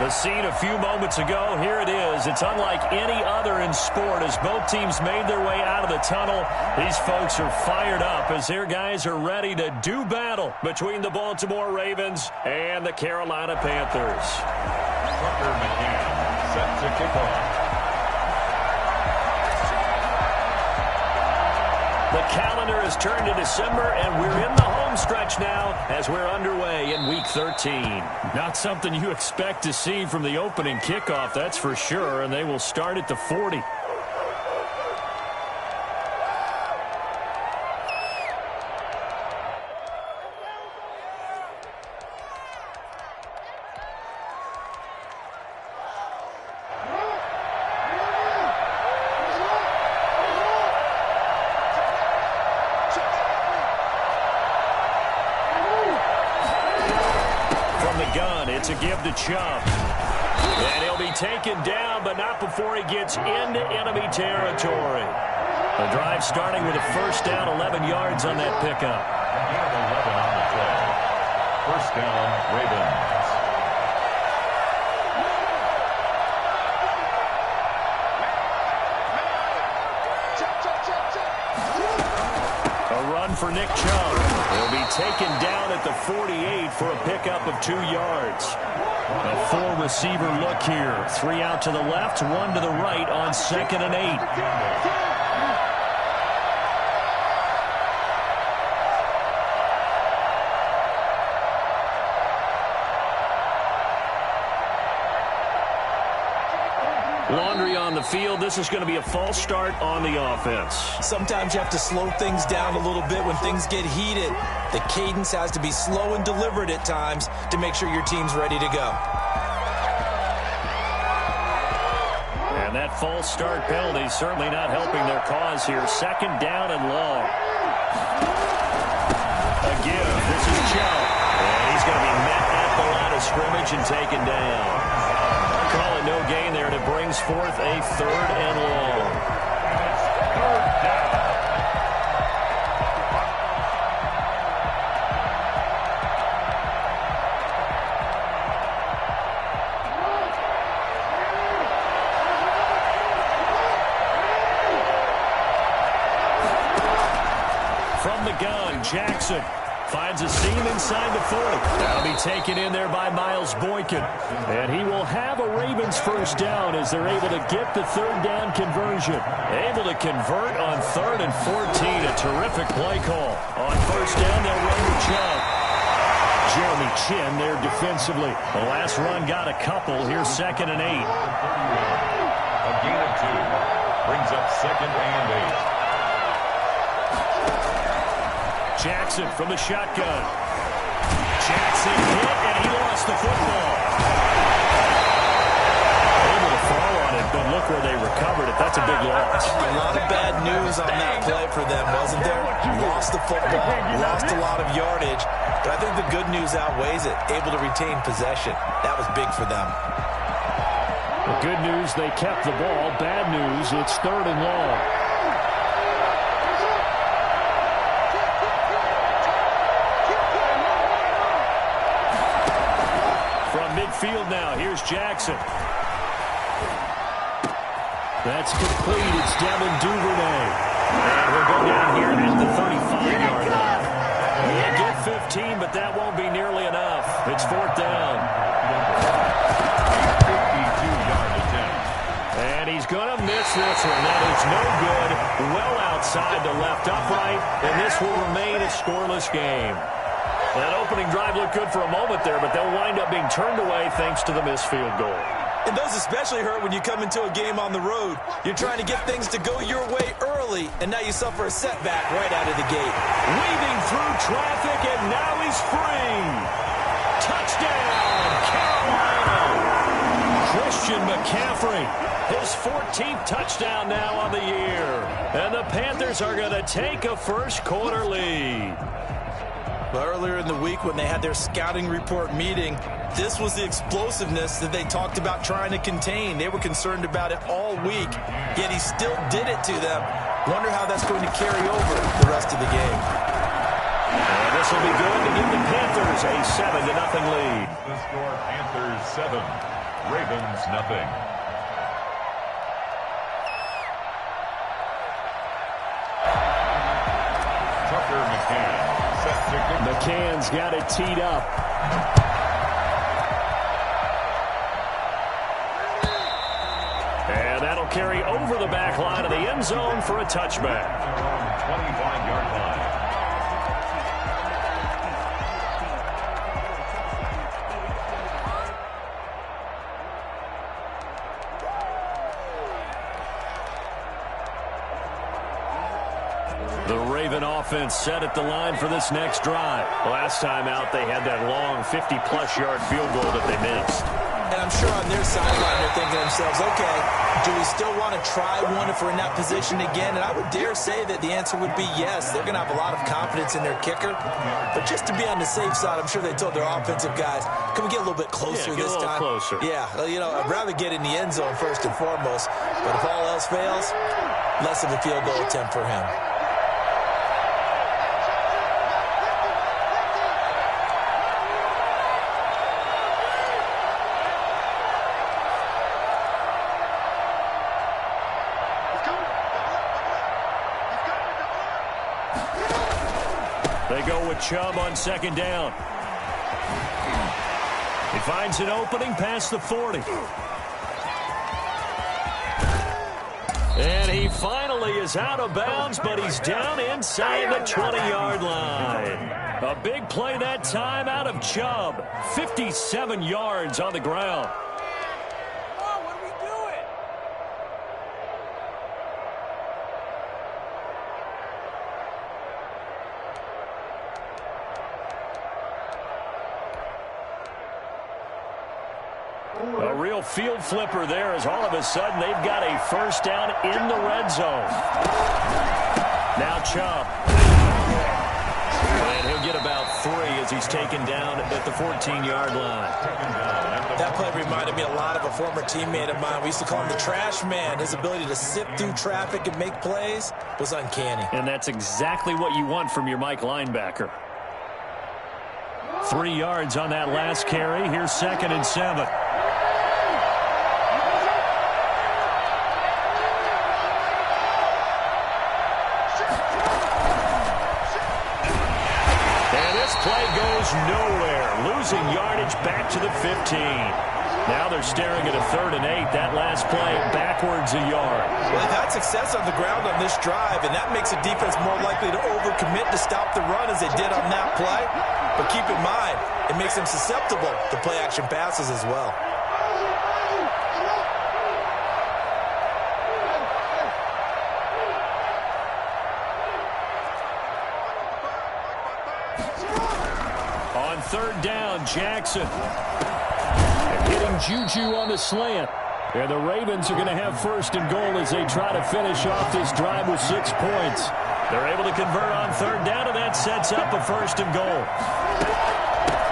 The scene a few moments ago, here it is. It's unlike any other in sport as both teams made their way out of the tunnel. These folks are fired up as their guys are ready to do battle between the Baltimore Ravens and the Carolina Panthers. Tucker McCann set to kick off. The calendar has turned to December, and we're in the home stretch now as we're underway in Week 13. Not something you expect to see from the opening kickoff, that's for sure, and they will start at the 40. It's a give to Chubb. And he'll be taken down, but not before he gets into enemy territory. The drive starting with a first down, 11 yards on that pickup. 11 on the play. First down, Ravens. A run for Nick Chubb. He'll be taken down at the 48 for a pickup of 2 yards. A four-receiver look here. 3 out to the left, 1 to the right on 2nd and 8. Laundry on the field. This is going to be a false start on the offense. Sometimes you have to slow things down a little bit when things get heated. The cadence has to be slow and deliberate at times to make sure your team's ready to go. And that false start penalty certainly not helping their cause here. 2nd down and long. A give. This is Joe. And he's going to be met at the line of scrimmage and taken down. Call it no gain there, and it brings forth a 3rd and long. From the gun, Jackson finds a seam inside the 40. That'll be taken in there by Miles Boykin. And he will have a Ravens first down as they're able to get the 3rd down conversion. Able to convert on 3rd and 14. A terrific play call. On 1st down, they'll run with Chubb. Jeremy Chin there defensively. The last run got a couple. Here's 2nd and 8. A gain of 2. Brings up 2nd and 8. Jackson from the shotgun. Jackson hit, and he lost the football. Able to fall on it, but look where they recovered it. That's a big loss. A lot of bad news on that play for them, wasn't there? Lost the football, lost a lot of yardage, but I think the good news outweighs it. Able to retain possession. That was big for them. The good news, they kept the ball. Bad news, it's 3rd and long. Midfield now. Here's Jackson. That's complete. It's Devin Duvernay. And we'll go down here at the 35-yard line. He'll get 15, but that won't be nearly enough. It's 4th down. 52-yard attempt. And he's going to miss this one. That is no good. Well outside the left upright, and this will remain a scoreless game. That opening drive looked good for a moment there, but they'll wind up being turned away thanks to the missed field goal. And those especially hurt when you come into a game on the road. You're trying to get things to go your way early, and now you suffer a setback right out of the gate. Weaving through traffic, and now he's free. Touchdown, Carolina. Christian McCaffrey, his 14th touchdown now on the year. And the Panthers are going to take a first-quarter lead. Earlier in the week when they had their scouting report meeting, this was the explosiveness that they talked about trying to contain. They were concerned about it all week, yet he still did it to them. Wonder how that's going to carry over the rest of the game. And this will be good to give the Panthers a 7-0 lead. The score, Panthers 7, Ravens, nothing. Tucker McCann set to kick. McCann's got it teed up. And that'll carry over the back line of the end zone for a touchback. 25-yard line. The Raven offense set at the line for this next drive. Last time out, they had that long 50-plus yard field goal that they missed. And I'm sure on their sideline they're thinking to themselves, okay, do we still want to try one if we're in that position again? And I would dare say that the answer would be yes. They're going to have a lot of confidence in their kicker. But just to be on the safe side, I'm sure they told their offensive guys, can we get a little bit closer this time? Closer. Yeah, you know, I'd rather get in the end zone first and foremost. But if all else fails, less of a field goal attempt for him. They go with Chubb on second down. He finds an opening past the 40. And he finally is out of bounds, but he's down inside the 20-yard line. A big play that time out of Chubb. 57 yards on the ground. A real field flipper there as all of a sudden they've got a first down in the red zone. Now Chubb. And he'll get about 3 as he's taken down at the 14-yard line. That play reminded me a lot of a former teammate of mine. We used to call him the trash man. His ability to sift through traffic and make plays was uncanny. And that's exactly what you want from your Mike linebacker. 3 yards on that last carry. Here's 2nd and 7. Play goes nowhere, losing yardage back to the 15. Now they're staring at a 3rd and 8. That last play backwards a yard. Well, they've had success on the ground on this drive, and that makes a defense more likely to overcommit to stop the run as they did on that play. But keep in mind, it makes them susceptible to play-action passes as well. On 3rd down, Jackson. They're getting Juju on the slant. And the Ravens are going to have 1st and goal as they try to finish off this drive with 6 points. They're able to convert on 3rd down, and that sets up a 1st and goal.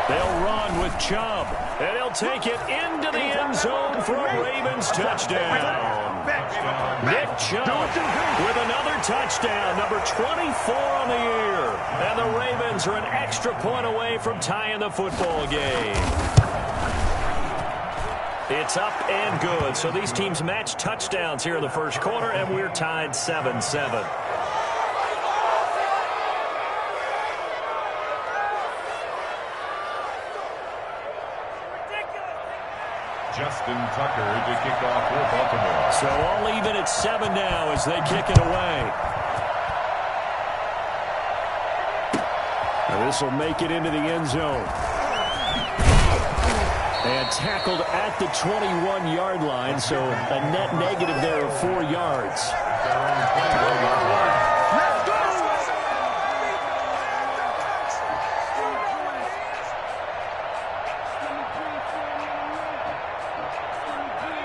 They'll run with Chubb, and he'll take it into the end zone for a Ravens touchdown. Nick Chubb with another touchdown, number 24 on the year. And the Ravens are an extra point away from tying the football game. It's up and good. So these teams match touchdowns here in the first quarter, and we're tied 7-7. Justin Tucker to kick off for Baltimore. So all even at 7 now as they kick it away. Now this will make it into the end zone. And tackled at the 21-yard line, so a net negative there of 4 yards.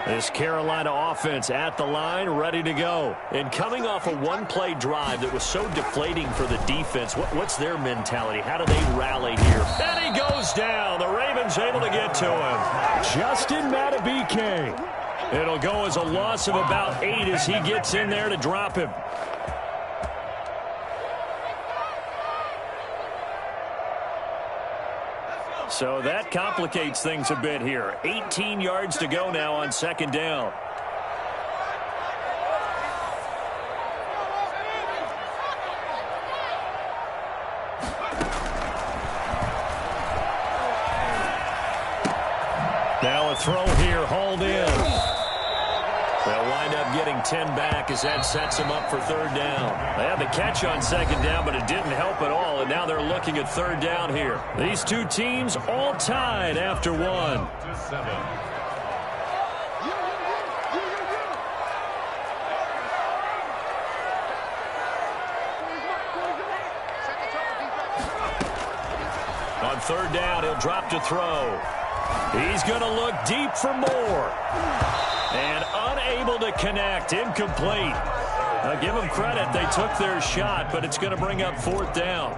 This Carolina offense at the line, ready to go. And coming off a one-play drive that was so deflating for the defense, what's their mentality? How do they rally here? And he goes down. The Ravens able to get to him. Justin Matabike. It'll go as a loss of about 8 as he gets in there to drop him. So that complicates things a bit here. 18 yards to go now on second down. Now a throw here, hauled in. They'll wind up getting 10 back as that sets them up for third down. They had the catch on second down, but it didn't help at all, and now they're looking at third down here. These two teams all tied after one. On third down, he'll drop to throw. He's going to look deep for more. And unable to connect, incomplete. Now give them credit, they took their shot, but it's going to bring up fourth down.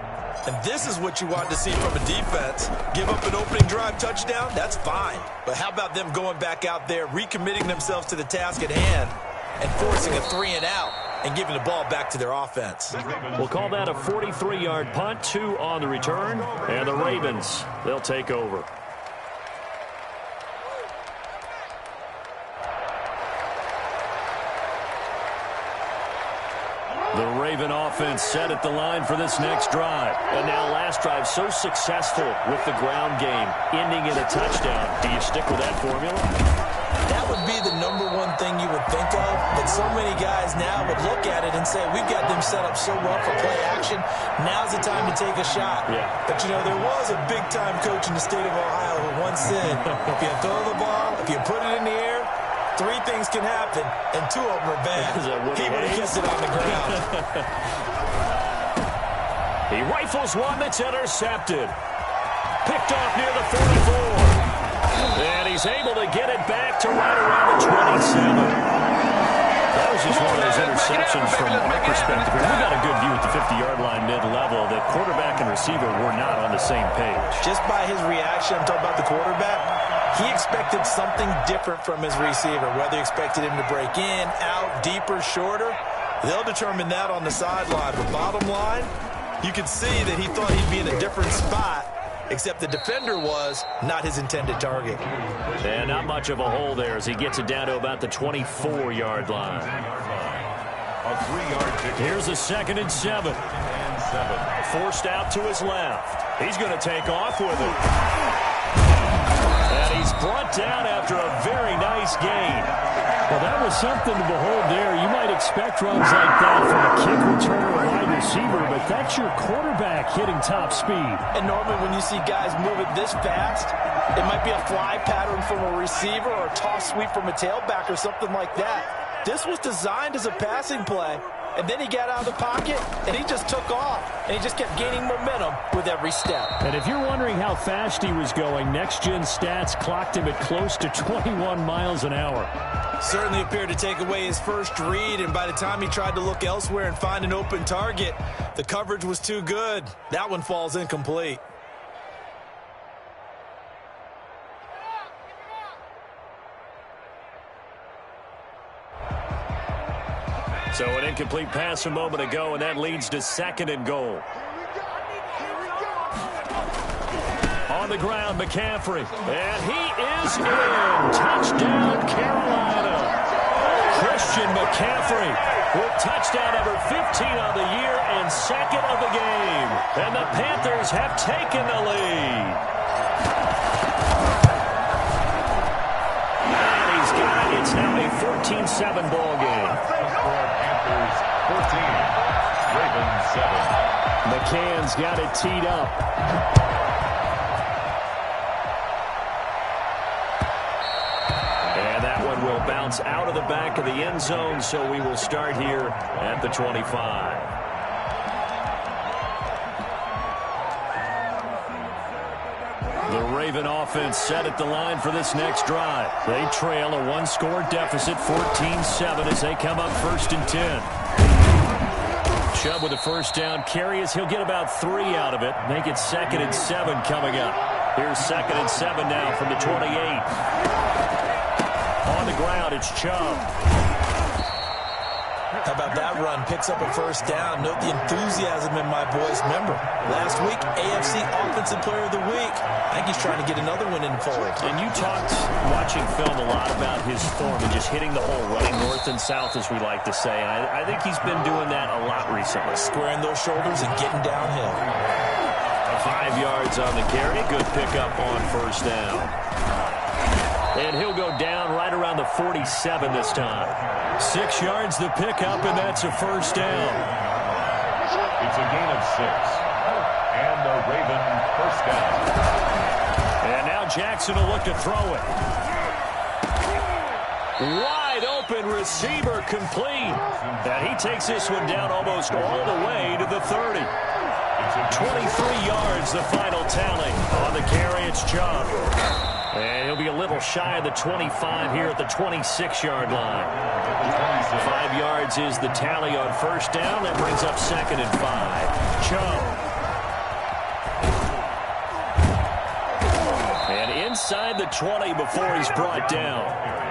And this is what you want to see from a defense. Give up an opening drive touchdown, that's fine. But how about them going back out there, recommitting themselves to the task at hand, and forcing a 3-and-out and giving the ball back to their offense? We'll call that a 43-yard punt, 2 on the return, and the Ravens, they'll take over. The Raven offense set at the line for this next drive. And now last drive so successful with the ground game, ending in a touchdown. Do you stick with that formula? That would be the number one thing you would think of, but so many guys now would look at it and say, we've got them set up so well for play action, now's the time to take a shot. Yeah. But, you know, there was a big-time coach in the state of Ohio who once said, if you throw the ball, if you put it in the air, 3 things can happen, and 2 of them are bad. He would have kept it on the ground. He rifles one that's intercepted. Picked off near the 44. And he's able to get it back to right around the 27. That was just one of those interceptions from our perspective here. We got a good view at the 50-yard line mid-level that quarterback and receiver were not on the same page. Just by his reaction, I'm talking about the quarterback, he expected something different from his receiver, whether he expected him to break in, out, deeper, shorter. They'll determine that on the sideline. But bottom line, you could see that he thought he'd be in a different spot, except the defender was not his intended target. And not much of a hole there as he gets it down to about the 24-yard line. A 3-yard kick. Here's a 2nd and 7. Forced out to his left. He's going to take off with it. And he's brought down after a very nice gain. Well, that was something to behold there. You might expect runs like that from a kick returner or wide receiver, but that's your quarterback hitting top speed. And normally when you see guys move it this fast, it might be a fly pattern from a receiver or a toss sweep from a tailback or something like that. This was designed as a passing play, and then he got out of the pocket, and he just took off, and he just kept gaining momentum with every step. And if you're wondering how fast he was going, next-gen stats clocked him at close to 21 miles an hour. Certainly appeared to take away his first read, and by the time he tried to look elsewhere and find an open target, the coverage was too good. That one falls incomplete. So an incomplete pass a moment ago, and that leads to 2nd and goal. On the ground, McCaffrey. And he is in. Touchdown, Carolina. Christian McCaffrey with touchdown number 15 on the year and 2nd of the game. And the Panthers have taken the lead. And he's got it. It's now a 14-7 ball game. 14, Ravens 7. McCann's got it teed up. And that one will bounce out of the back of the end zone, so we will start here at the 25. The Raven offense set at the line for this next drive. They trail a 1-score deficit, 14-7, as they come up 1st and 10. Chubb with a first down carry as he'll get about 3 out of it. Make it 2nd and 7 coming up. Here's 2nd and 7 now from the 28. On the ground, it's Chubb. How about that run? Picks up a first down. Note the enthusiasm in my voice. Remember, last week, AFC Offensive Player of the Week. I think he's trying to get another one in the fold. And you talked, watching film, a lot about his form and just hitting the hole, running north and south, as we like to say. And I think he's been doing that a lot recently. Squaring those shoulders and getting downhill. 5 yards on the carry. Good pickup on first down. And he'll go down right around the 47 this time. 6 yards the pickup, and that's a first down. It's a gain of 6. And the Raven first down. And now Jackson will look to throw it. Wide open receiver complete. And he takes this one down almost all the way to the 30. 23 yards the final tally. On the carry, it's Chubb. And he'll be a little shy of the 25 here at the 26-yard line. 5 yards is the tally on first down. That brings up 2nd and 5. Chubb. And inside the 20 before he's brought down.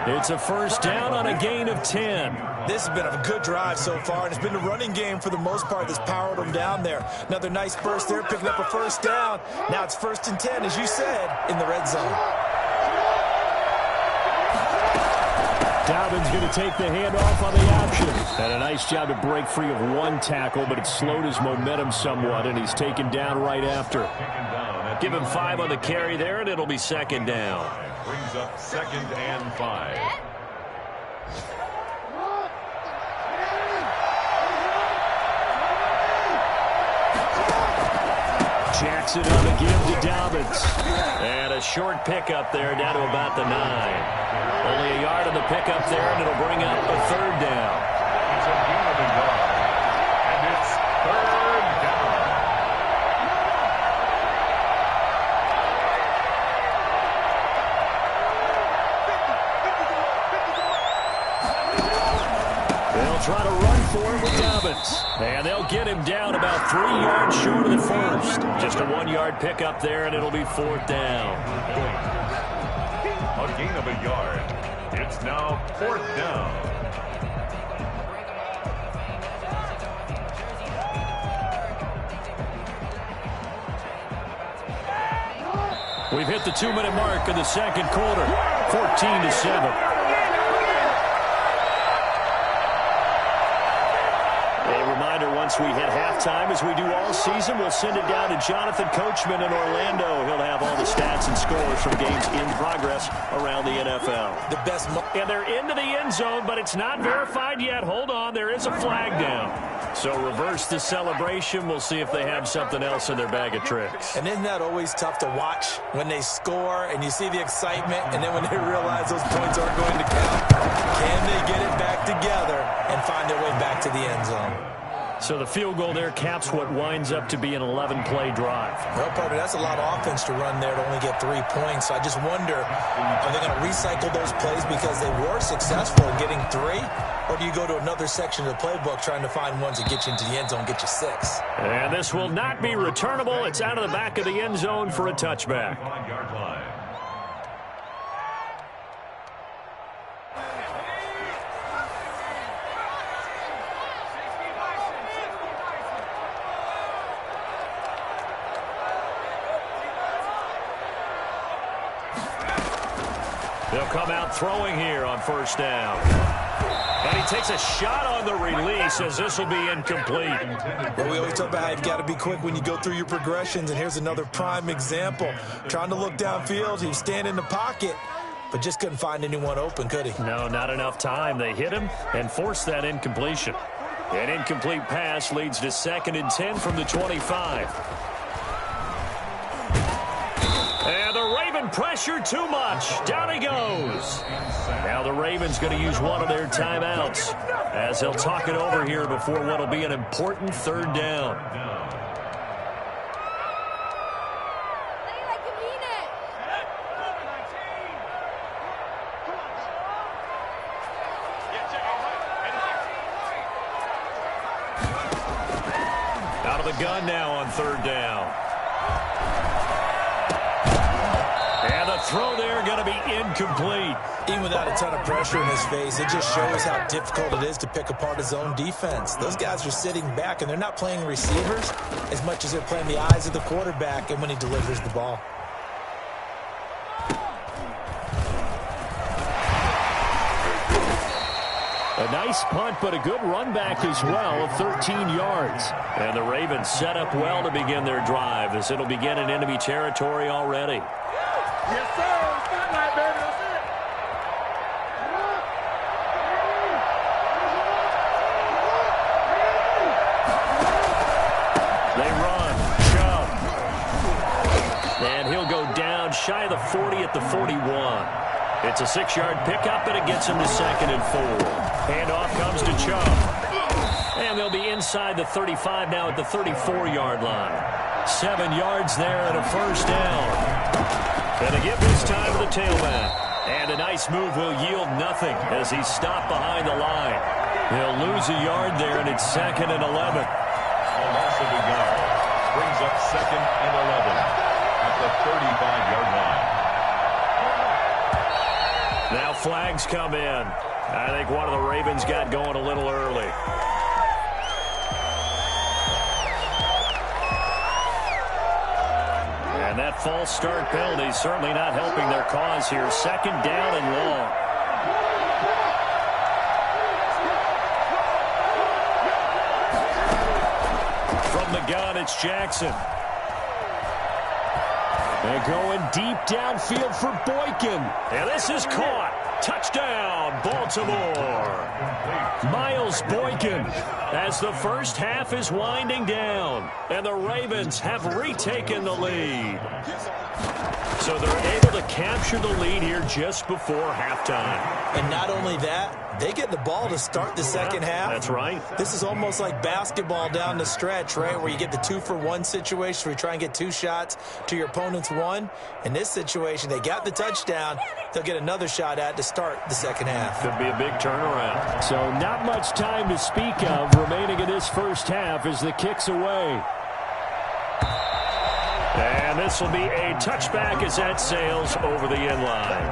It's a first down on a gain of 10. This has been a good drive so far, and it's been the running game for the most part that's powered them down there. Another nice burst there, picking up a first down. Now it's 1st and 10, as you said, in the red zone. Dobbins going to take the handoff on the option. And a nice job to break free of one tackle, but it slowed his momentum somewhat, and he's taken down right after. Give him 5 on the carry there, and it'll be 2nd down. Brings up 2nd and 5. Jackson on the give to Dobbins. And a short pickup there down to about the 9. Only a yard on the pickup there, and it'll bring up a 3rd down. It's a gain of a yard. And it's 3rd down. They'll try to run for it with Dobbins. And they'll get him down about 3 yards short of the first. Just a 1-yard pickup there, and it'll be 4th down. A gain of a yard. It's now 4th down. We've hit the 2-minute mark of the second quarter. 14-7. Once we hit halftime, as we do all season, we'll send it down to Jonathan Coachman in Orlando. He'll have all the stats and scores from games in progress around the NFL. The best. And they're into the end zone, but it's not verified yet. Hold on, there is a flag down. So reverse the celebration. We'll see if they have something else in their bag of tricks. And isn't that always tough to watch when they score and you see the excitement, and then when they realize those points aren't going to count? Can they get it back together and find their way back to the end zone? So the field goal there caps what winds up to be an 11-play drive. Well, partner, that's a lot of offense to run there to only get 3 points. So I just wonder, are they going to recycle those plays because they were successful in getting 3? Or do you go to another section of the playbook trying to find ones that get you into the end zone, get you 6? And this will not be returnable. It's out of the back of the end zone for a touchback. 5-yard line. They'll come out throwing here on first down. And he takes a shot on the release as this will be incomplete. Well, we always talk about how you've got to be quick when you go through your progressions, and here's another prime example. Trying to look downfield, he was standing in the pocket, but just couldn't find anyone open, could he? No, not enough time. They hit him and forced that incompletion. An incomplete pass leads to 2nd and 10 from the 25. And the Raven pressure too much. Down he goes. Now the Ravens going to use one of their timeouts as they'll talk it over here before what will be an important 3rd down. Out of the gun now on 3rd down. And the throw there going to be incomplete. Even without a ton of pressure in his face, it just shows how difficult it is to pick apart his own defense. Those guys are sitting back, and they're not playing receivers as much as they're playing the eyes of the quarterback and when he delivers the ball. A nice punt, but a good run back as well of 13 yards. And the Ravens set up well to begin their drive as it'll begin in enemy territory already. Yes, sir. Spotlight, baby. That's it. They run. Chubb. And he'll go down shy of the 40 at the 41. It's a 6-yard pickup, and it gets him to 2nd and 4. Handoff comes to Chubb. And they'll be inside the 35 now at the 34-yard line. 7 yards there and a first down. And a give this time to the tailback. And a nice move will yield nothing as he's stopped behind the line. He'll lose a yard there, and it's 2nd and 11. A loss of a yard. Brings up 2nd and 11 at the 35-yard line. Now flags come in. I think one of the Ravens got going a little early. And that false start penalty certainly not helping their cause here. 2nd down and long. From the gun, it's Jackson. And going deep downfield for Boykin. And this is caught. Touchdown, Baltimore. Miles Boykin as the first half is winding down. And the Ravens have retaken the lead. So they're able to capture the lead here just before halftime. And not only that, they get the ball to start the second half. That's right. This is almost like basketball down the stretch, right, where you get the 2-for-1 situation where you try and get 2 shots to your opponent's 1. In this situation, they got the touchdown. They'll get another shot at to start the second half. Could be a big turnaround. So not much time to speak of remaining in this first half as the kick's away. And this will be a touchback as that sails over the end line.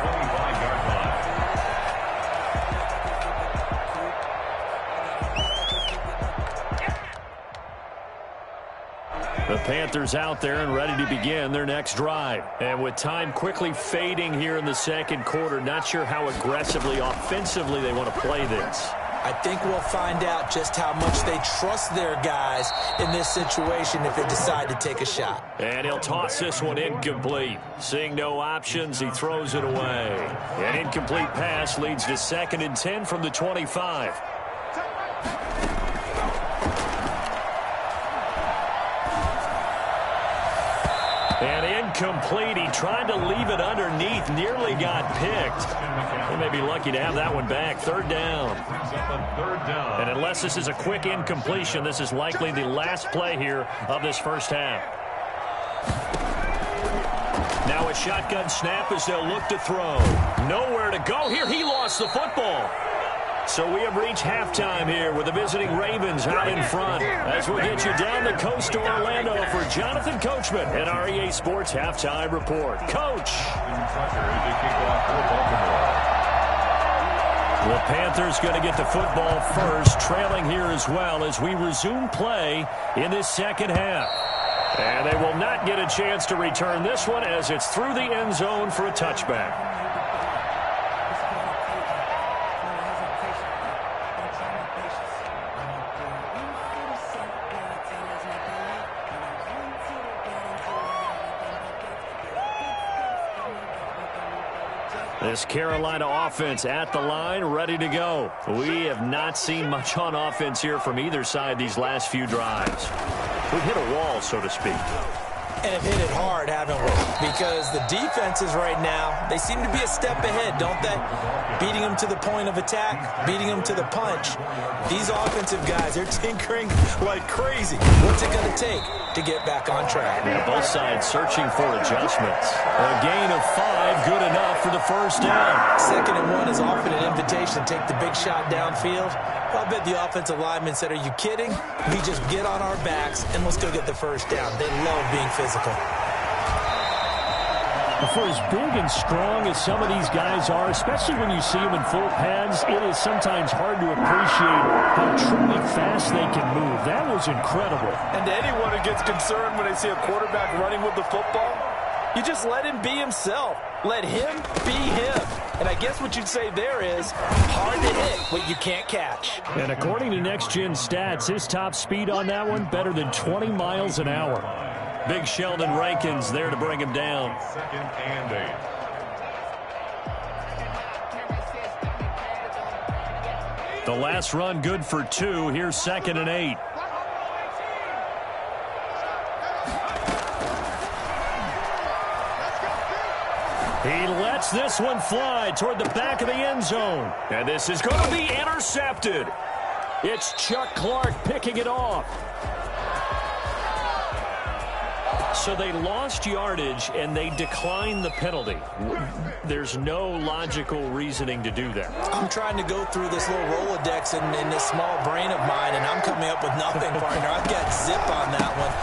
25-yard line. The Panthers out there and ready to begin their next drive. And with time quickly fading here in the second quarter, not sure how aggressively, offensively they want to play this. I think we'll find out just how much they trust their guys in this situation if they decide to take a shot. And he'll toss this one incomplete. Seeing no options, he throws it away. An incomplete pass leads to 2nd and 10 from the 25. And incomplete. He tried to leave it underneath. Nearly got picked. They may be lucky to have that one back. 3rd down. And unless this is a quick incompletion, this is likely the last play here of this first half. Now a shotgun snap as they'll look to throw. Nowhere to go here. He lost the football. So we have reached halftime here with the visiting Ravens out in front. As we'll get you down the coast to Orlando for Jonathan Coachman and our EA Sports Halftime Report. Coach. The Panthers going to get the football first, trailing here as well as we resume play in this second half. And they will not get a chance to return this one as it's through the end zone for a touchback. This Carolina offense at the line, ready to go. We have not seen much on offense here from either side these last few drives. We've hit a wall, so to speak. And have hit it hard, haven't we? Because the defenses right now, they seem to be a step ahead, don't they? Beating them to the point of attack, beating them to the punch. These offensive guys, they're tinkering like crazy. What's it going to take to get back on track? Yeah, both sides searching for adjustments. A gain of 5, good enough for the first down. 2nd and 1 is often an invitation to take the big shot downfield. Well, I bet the offensive linemen said, are you kidding? We just get on our backs and let's go get the first down. They love being physical. For as big and strong as some of these guys are, especially when you see them in full pads, it is sometimes hard to appreciate how truly fast they can move. That was incredible. And to anyone who gets concerned when they see a quarterback running with the football, you just let him be himself. Let him be him. And I guess what you'd say there is hard to hit what you can't catch. And according to Next Gen Stats, his top speed on that one, better than 20 miles an hour. Big Sheldon Rankins there to bring him down. 2nd and 8. The last run good for 2. Here's 2nd and 8. He lets this one fly toward the back of the end zone. And this is going to be intercepted. It's Chuck Clark picking it off. So they lost yardage, and they declined the penalty. There's no logical reasoning to do that. I'm trying to go through this little Rolodex in this small brain of mine, and I'm coming up with nothing, partner. I've got zip on that one.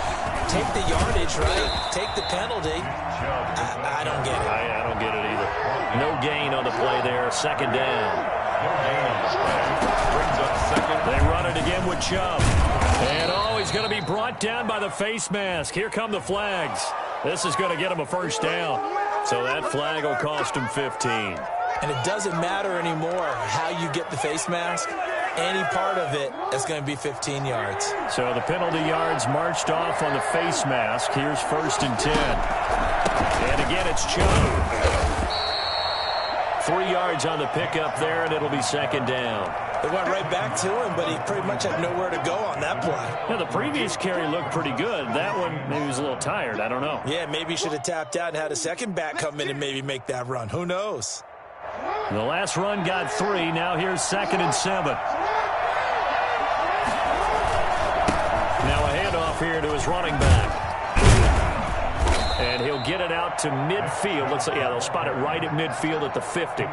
Take the yardage, right? Take the penalty. I don't get it. I don't get it either. No gain on the play there. 2nd down. Brings up 2nd. They run it again with Chubb. And he's going to be brought down by the face mask. Here come the flags. This is going to get him a 1st down. So that flag will cost him 15. And it doesn't matter anymore how you get the face mask. Any part of it is going to be 15 yards. So the penalty yards marched off on the face mask. Here's 1st and 10. And again, it's Chubb. 3 yards on the pickup there, and it'll be 2nd down. They went right back to him, but he pretty much had nowhere to go on that play. Yeah, the previous carry looked pretty good. That one, maybe he was a little tired. I don't know. Yeah, maybe he should have tapped out and had a second back come in and maybe make that run. Who knows? The last run got 3. Now here's 2nd and 7. Now a handoff here to his running back. And he'll get it out to midfield. Looks like, yeah, they'll spot it right at midfield at the 50.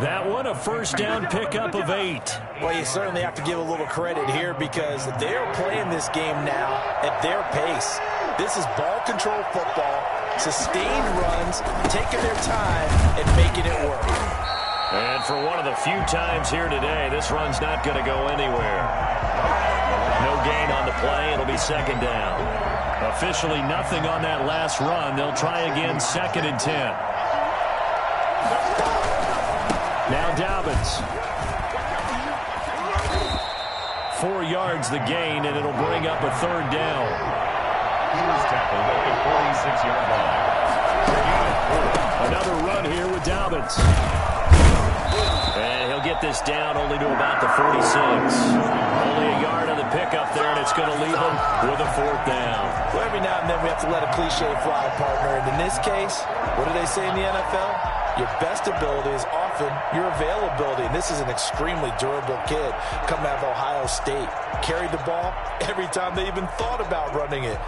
That one, a 1st down pickup of 8. Well, you certainly have to give a little credit here because they're playing this game now at their pace. This is ball control football, sustained runs, taking their time and making it work. And for one of the few times here today, this run's not going to go anywhere. No gain on the play. It'll be 2nd down. Officially nothing on that last run. They'll try again, 2nd and 10. Now Dobbins. 4 yards the gain, and it'll bring up a 3rd down. He was tackled at the 46-yard line. Another run here with Dobbins. And he'll get this down only to about the 46. Only a yard on the pickup there, and it's going to leave him with a 4th down. Well, every now and then we have to let a cliche fly, partner. And in this case, what do they say in the NFL? Your best ability is often your availability. And this is an extremely durable kid coming out of Ohio State. Carried the ball every time they even thought about running it.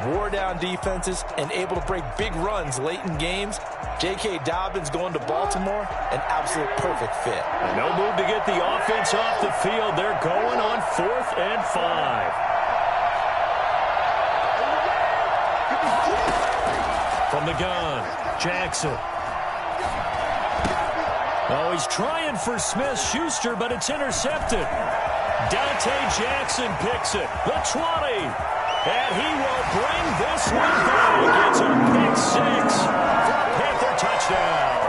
Wore down defenses and able to break big runs late in games. J.K. Dobbins going to Baltimore, an absolute perfect fit. And no move to get the offense off the field. They're going on 4th and 5. From the gun, Jackson. Oh, he's trying for Smith-Schuster, but it's intercepted. Dante Jackson picks it. The 20. And he will bring this one back. It's a pick 6 for a Panther touchdown.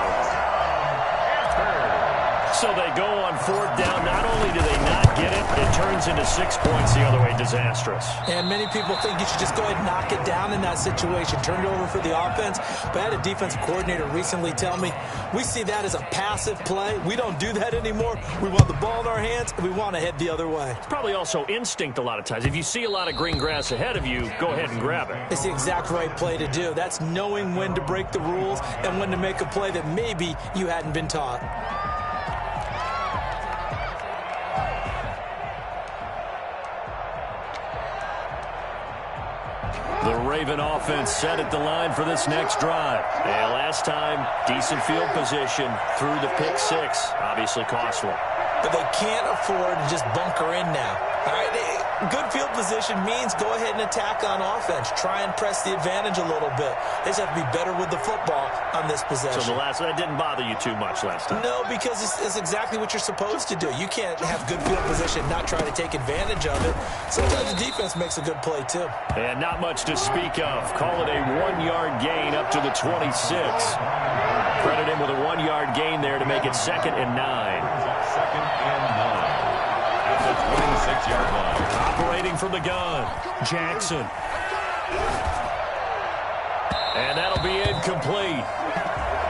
So they go on 4th down. Not only do they not get it, it turns into 6 points the other way. Disastrous. And many people think you should just go ahead and knock it down in that situation. Turn it over for the offense. But I had a defensive coordinator recently tell me, we see that as a passive play. We don't do that anymore. We want the ball in our hands, and we want to head the other way. It's probably also instinct a lot of times. If you see a lot of green grass ahead of you, go ahead and grab it. It's the exact right play to do. That's knowing when to break the rules and when to make a play that maybe you hadn't been taught. The Raven offense set at the line for this next drive. And last time, decent field position through the pick 6. Obviously costly. But they can't afford to just bunker in now. All right, Good field position means go ahead and attack on offense. Try and press the advantage a little bit. They just have to be better with the football on this possession. So that didn't bother you too much last time? No, because it's exactly what you're supposed to do. You can't have good field position and not try to take advantage of it. Sometimes the defense makes a good play, too. And not much to speak of. Call it a 1-yard gain up to the 26. Credit him with a 1-yard gain there to make it 2nd and 9. 2nd and 9. At the 26-yard line. Operating from the gun, Jackson. And that'll be incomplete.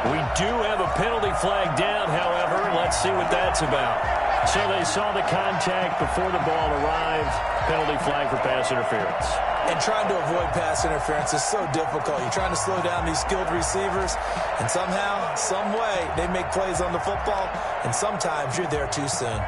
We do have a penalty flag down, however. Let's see what that's about. So they saw the contact before the ball arrived. Penalty flag for pass interference. And trying to avoid pass interference is so difficult. You're trying to slow down these skilled receivers, and somehow, some way, they make plays on the football, and sometimes you're there too soon.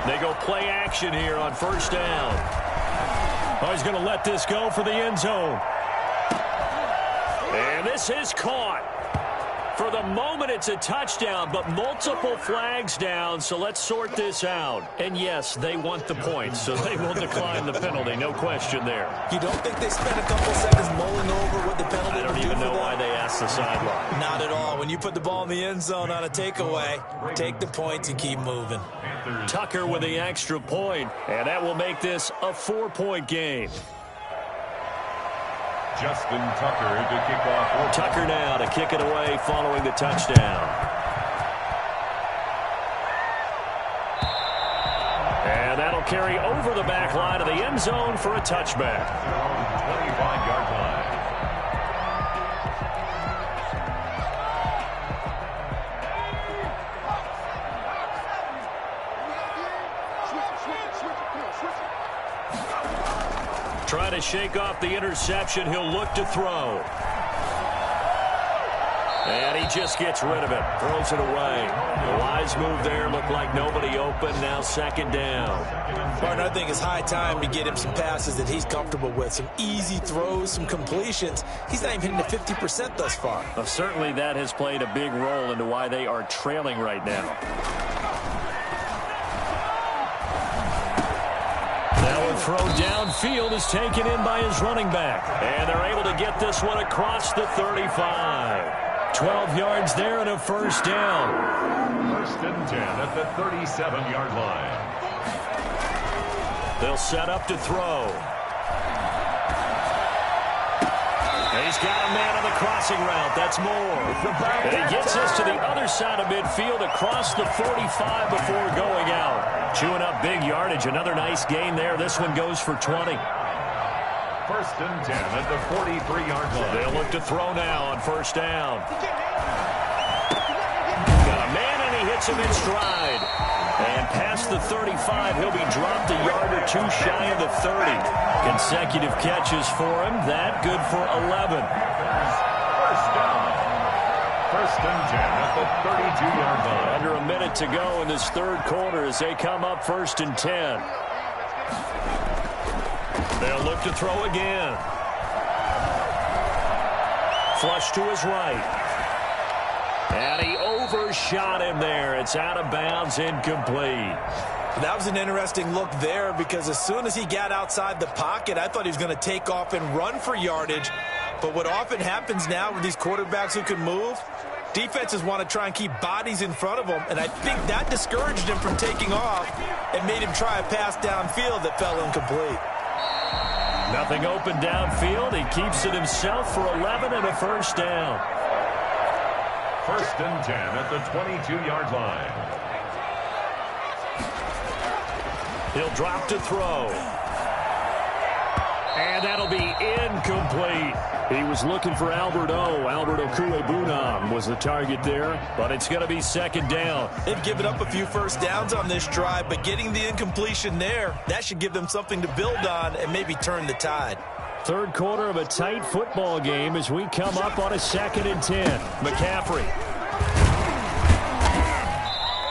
They go play action here on 1st down. Oh, he's going to let this go for the end zone. And this is caught. For the moment, it's a touchdown, but multiple flags down, so let's sort this out. And yes, they want the points, so they will decline the penalty. No question there. You don't think they spent a couple seconds mulling over what the penalty I don't even know why they asked the sideline. Not at all. When you put the ball in the end zone on a takeaway, take the points and keep moving. Tucker with the extra point, and that will make this a 4-point game. Justin Tucker to kick off. Tucker now to kick it away following the touchdown. And that'll carry over the back line of the end zone for a touchback. 25-yard line. Trying to shake off the interception. He'll look to throw. And he just gets rid of it. Throws it away. The wise move there. Looked like nobody open. Now 2nd down. Martin, I think it's high time to get him some passes that he's comfortable with. Some easy throws, some completions. He's not even hitting the 50% thus far. Well, certainly that has played a big role into why they are trailing right now. Now a throw downfield is taken in by his running back. And they're able to get this one across the 35. 12 yards there and a 1st down. 1st and 10 at the 37-yard line. They'll set up to throw. And he's got a man on the crossing route. That's Moore. And he gets us to the other side of midfield across the 45 before going out. Chewing up big yardage. Another nice gain there. This one goes for 20. 1st and 10 at the 43-yard line. They'll look to throw now on 1st down. Got a man, and he hits him in stride. And past the 35, he'll be dropped a yard or two shy of the 30. Consecutive catches for him. That good for 11. 1st down. 1st and 10 at the 32-yard line. Under a minute to go in this 3rd quarter as they come up 1st and 10. They'll look to throw again. Flush to his right. And he overshot him there. It's out of bounds, incomplete. That was an interesting look there because as soon as he got outside the pocket, I thought he was going to take off and run for yardage. But what often happens now with these quarterbacks who can move, defenses want to try and keep bodies in front of them, and I think that discouraged him from taking off and made him try a pass downfield that fell incomplete. Nothing open downfield. He keeps it himself for 11 and a 1st down. 1st and 10 at the 22-yard line. He'll drop to throw. And that'll be incomplete. He was looking for Albert Okuebunam was the target there, but it's going to be 2nd down. They've given up a few 1st downs on this drive, but getting the incompletion there, that should give them something to build on and maybe turn the tide. third quarter of a tight football game as we come up on a 2nd and 10. McCaffrey.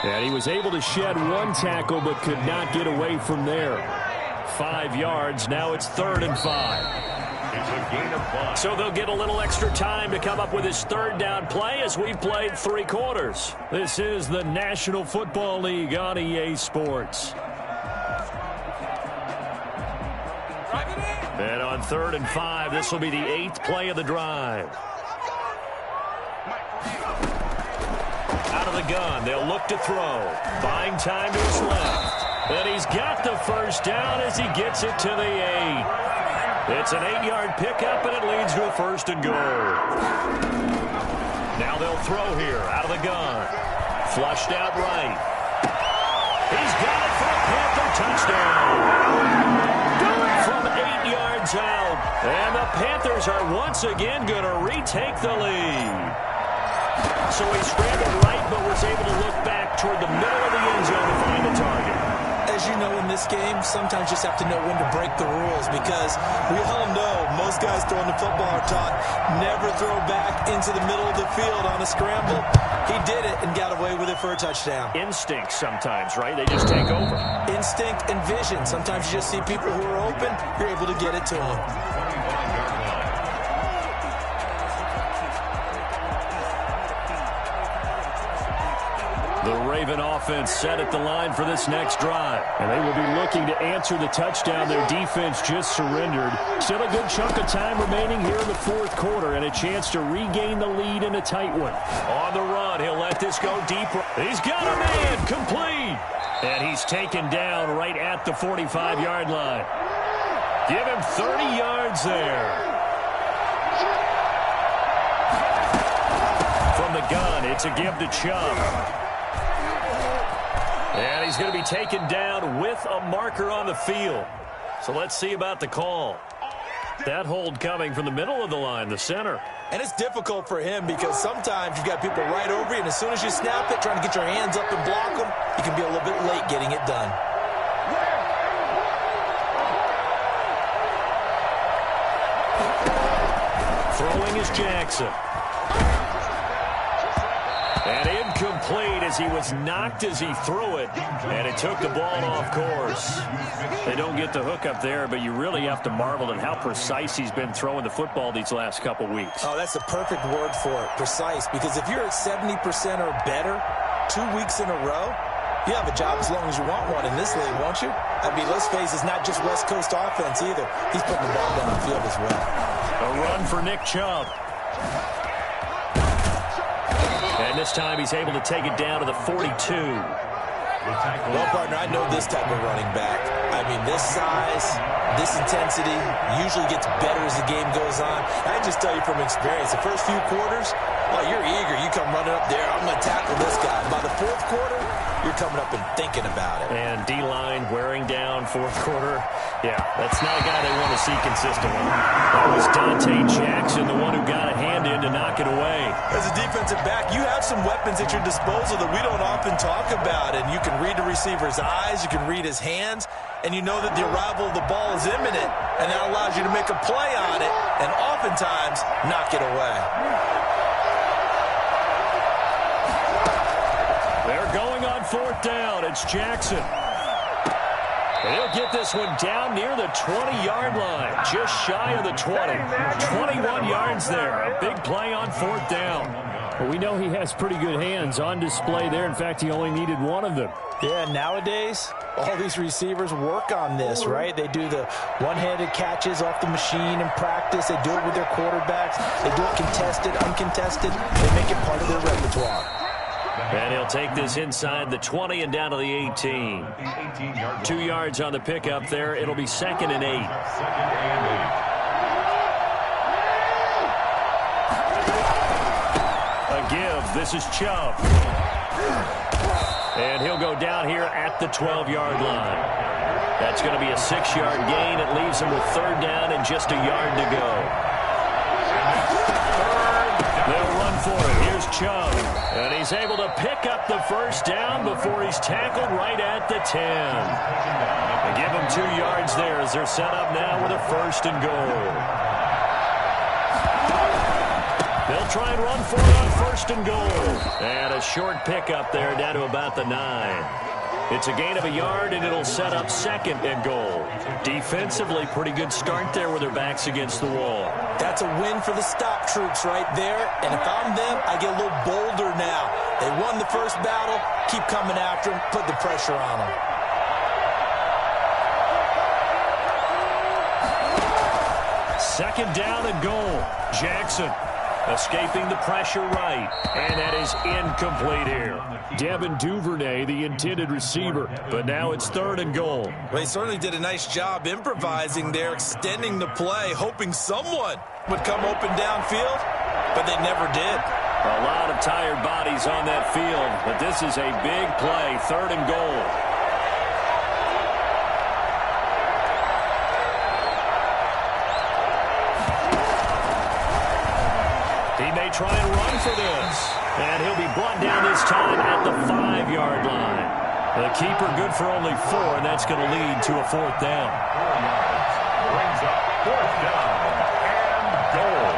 And he was able to shed one tackle but could not get away from there. 5 yards. Now it's 3rd and 5. It's a gain of 5. So they'll get a little extra time to come up with his 3rd down play as we've played 3 quarters. This is the National Football League on EA Sports. And on 3rd and 5, this will be the 8th play of the drive. Out of the gun, they'll look to throw. Buying time to his left. And he's got the first down as he gets it to the 8. It's an 8-yard pickup, and it leads to a 1st and goal. Now they'll throw here, out of the gun. Flushed out right. He's got it for a Panther touchdown. From 8 yards out. And the Panthers are once again going to retake the lead. So he scrambled right, but was able to look back toward the middle of the end zone to find the target. As you know, in this game, sometimes you just have to know when to break the rules because we all know most guys throwing the football are taught never throw back into the middle of the field on a scramble. He did it and got away with it for a touchdown. Instinct sometimes, right? They just take over. Instinct and vision. Sometimes you just see people who are open, you're able to get it to them. The Raven offense set at the line for this next drive. And they will be looking to answer the touchdown their defense just surrendered. Still a good chunk of time remaining here in the 4th quarter and a chance to regain the lead in a tight one. On the run, he'll let this go deep. He's got a man, complete. And he's taken down right at the 45-yard line. Give him 30 yards there. From the gun, it's a give to Chubb. And he's going to be taken down with a marker on the field. So let's see about the call. That hold coming from the middle of the line, the center. And it's difficult for him because sometimes you've got people right over you, and as soon as you snap it, trying to get your hands up and block them, you can be a little bit late getting it done. Throwing is Jackson. And incomplete as he was knocked as he threw it. And it took the ball off course. They don't get the hook up there, but you really have to marvel at how precise he's been throwing the football these last couple weeks. Oh, that's the perfect word for it, precise. Because if you're at 70% or better 2 weeks in a row, you have a job as long as you want one in this league, won't you? I mean, let's face it, it's not just West Coast offense either. He's putting the ball down the field as well. A run for Nick Chubb. And this time he's able to take it down to the 42. Well, partner, I know this type of running back. I mean, this size, this intensity usually gets better as the game goes on. I can just tell you from experience, the first few quarters, oh, you're eager. You come running up there, I'm going to tackle this guy. By the 4th quarter, you're coming up and thinking about it. And D-line wearing down 4th quarter. Yeah, that's not a guy they want to see consistently. That was Dante Jackson, the one who got a hand in to knock it away. As a defensive back, you have some weapons at your disposal that we don't often talk about. And you can read the receiver's eyes, you can read his hands, and you know that the arrival of the ball is imminent. And that allows you to make a play on it and oftentimes knock it away. They're going on 4th down. It's Jackson. And he'll get this one down near the 20-yard line, just shy of the 20. 21 yards there. A big play on 4th down. Well, we know he has pretty good hands on display there. In fact, he only needed one of them. Yeah, nowadays, all these receivers work on this, right? They do the one-handed catches off the machine in practice. They do it with their quarterbacks. They do it contested, uncontested. They make it part of their repertoire. And he'll take this inside the 20 and down to the 18. 2 yards on the pickup there. It'll be 2nd and 8. A give. This is Chubb. And he'll go down here at the 12-yard line. That's going to be a 6-yard gain. It leaves him with 3rd down and just a yard to go. They'll run for it. Here's Chubb. And he's able to pick up the first down before he's tackled right at the 10. They give him 2 yards there as they're set up now with a first and goal. They'll try and run for it on first and goal. And a short pickup there down to about the 9. It's a gain of a yard, and it'll set up second and goal. Defensively, pretty good start there with their backs against the wall. That's a win for the stop troops right there. And if I'm them, I get a little bolder now. They won the first battle. Keep coming after them. Put the pressure on them. Second down and goal. Jackson escaping the pressure right. And that is incomplete here. Devin Duvernay, the intended receiver. But now it's third and goal. Well, he certainly did a nice job improvising there, extending the play, hoping someone would come open downfield, but they never did. A lot of tired bodies on that field, but this is a big play, third and goal. He may try and run for this. And he'll be brought down this time at the 5-yard line. The keeper good for only 4, and that's going to lead to a fourth down. 4 yards. Brings up fourth down and goal.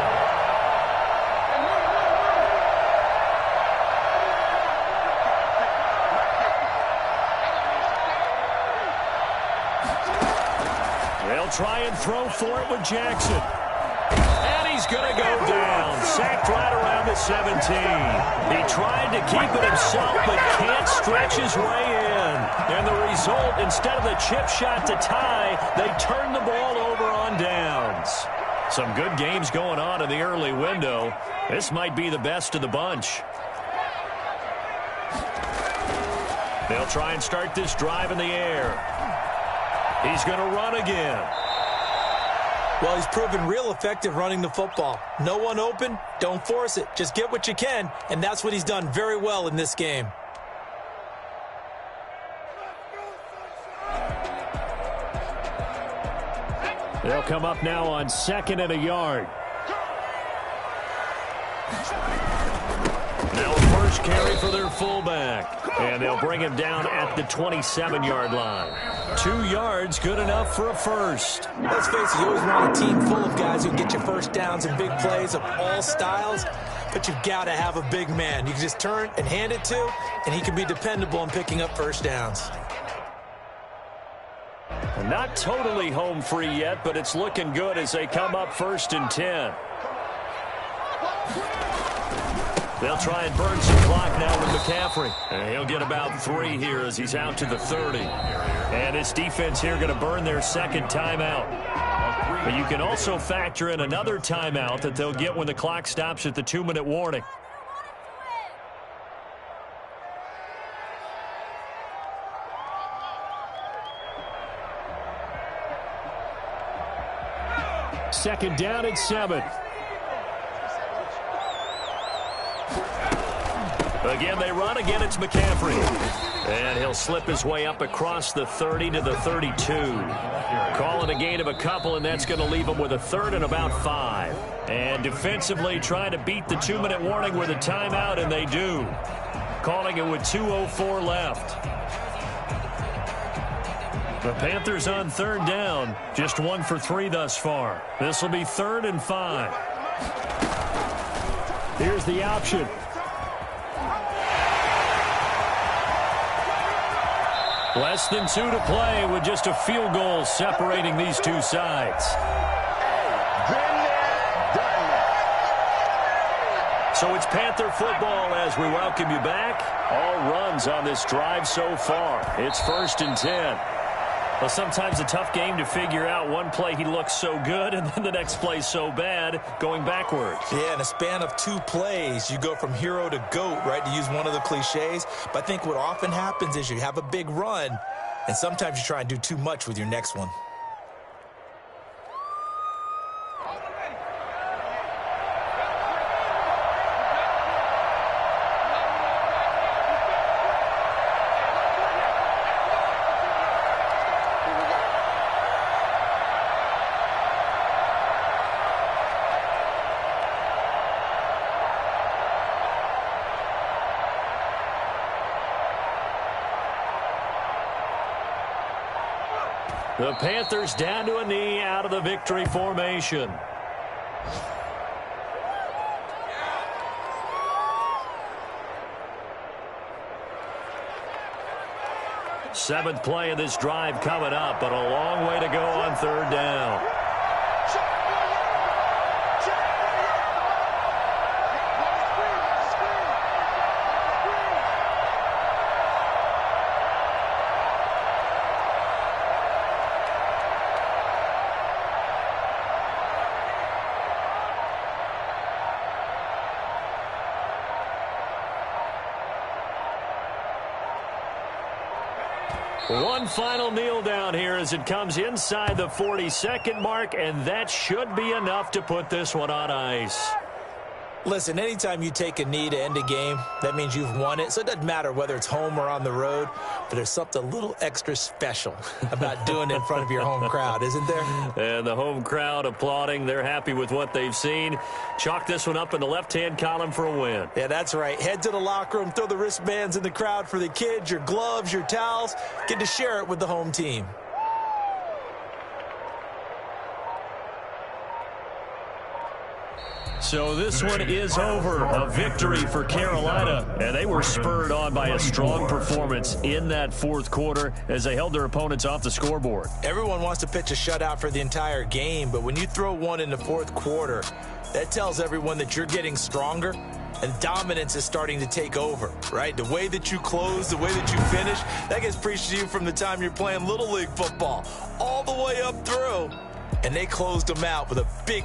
They'll try and throw for it with Jackson. He's going to go down. Sacked right around the 17. He tried to keep it himself, but can't stretch his way in. And the result, instead of the chip shot to tie, they turn the ball over on downs. Some good games going on in the early window. This might be the best of the bunch. They'll try and start this drive in the air. He's going to run again. Well, he's proven real effective running the football. No one open, don't force it. Just get what you can, and that's what he's done very well in this game. They'll come up now on 2nd and a yard. Now first carry for their fullback. And they'll bring him down at the 27-yard line. 2 yards, good enough for a first. Let's face it, you always want a team full of guys who can get you first downs and big plays of all styles, but you've got to have a big man you can just turn and hand it to, and he can be dependable in picking up first downs. Not totally home free yet, but it's looking good as they come up 1st and 10. They'll try and burn some clock now with McCaffrey. And he'll get about 3 here as he's out to the 30. And this defense here going to burn their second timeout. But you can also factor in another timeout that they'll get when the clock stops at the 2-minute warning. Second down at 7. Again, they run. Again, it's McCaffrey. And he'll slip his way up across the 30 to the 32. Calling a gain of a couple, and that's going to leave him with a third and about 5. And defensively trying to beat the 2-minute warning with a timeout, and they do. Calling it with 2:04 left. The Panthers on third down. Just 1 for 3 thus far. This will be 3rd and 5. Here's the option. Less than 2 to play with just a field goal separating these two sides. So it's Panther football as we welcome you back. All runs on this drive so far. It's 1st and 10. Well, sometimes a tough game to figure out. One play he looks so good, and then the next play so bad, going backwards. Yeah, in a span of 2 plays, you go from hero to GOAT, right, to use one of the cliches. But I think what often happens is you have a big run, and sometimes you try and do too much with your next one. The Panthers down to a knee out of the victory formation. Seventh play of this drive coming up, but a long way to go on third down. One final kneel down here as it comes inside the 40-second mark, and that should be enough to put this one on ice. Listen, anytime you take a knee to end a game, that means you've won it. So it doesn't matter whether it's home or on the road, but there's something a little extra special about doing it in front of your home crowd, isn't there? And the home crowd applauding. They're happy with what they've seen. Chalk this one up in the left-hand column for a win. Yeah, that's right. Head to the locker room, throw the wristbands in the crowd for the kids, your gloves, your towels. Get to share it with the home team. So this one is over. A victory for Carolina, and they were spurred on by a strong performance in that fourth quarter as they held their opponents off the scoreboard. Everyone wants to pitch a shutout for the entire game, but when you throw one in the fourth quarter, that tells everyone that you're getting stronger and dominance is starting to take over, right? The way that you close, the way that you finish, that gets preached to you from the time you're playing Little League football all the way up through, and they closed them out with a big